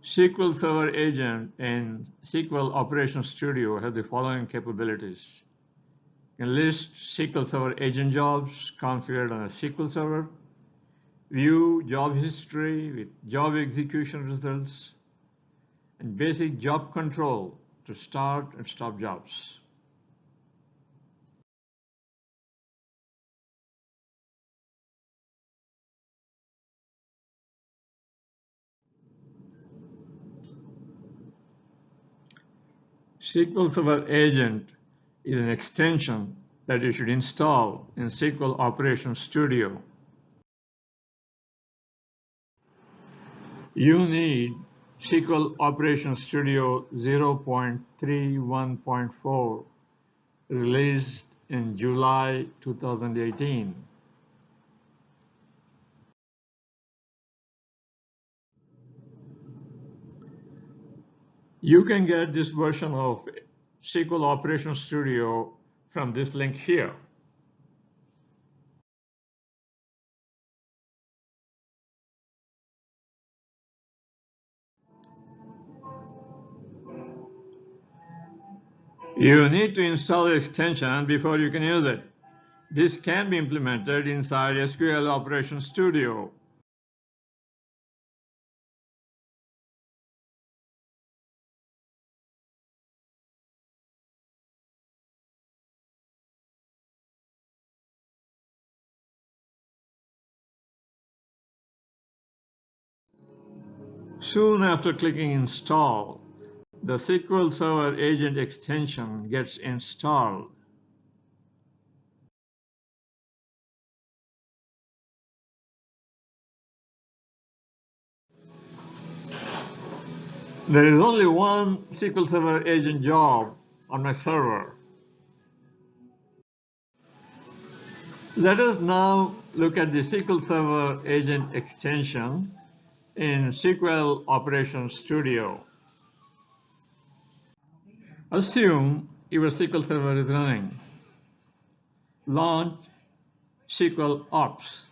SQL Server Agent and SQL Operations Studio have the following capabilities. You can list SQL Server Agent jobs configured on a SQL Server, view job history with job execution results, and basic job control to start and stop jobs. SQL Server Agent is an extension that you should install in SQL Operations Studio. You need SQL Operations Studio 0.31.4 released in July 2018. You can get this version of SQL Operations Studio from this link here. You need to install the extension before you can use it. This can be implemented inside SQL Operations Studio. Soon after clicking Install, the SQL Server Agent extension gets installed. There is only one SQL Server Agent job on my server. Let us now look at the SQL Server Agent extension in SQL Operations Studio. Assume your SQL Server is running. Launch SQL Ops.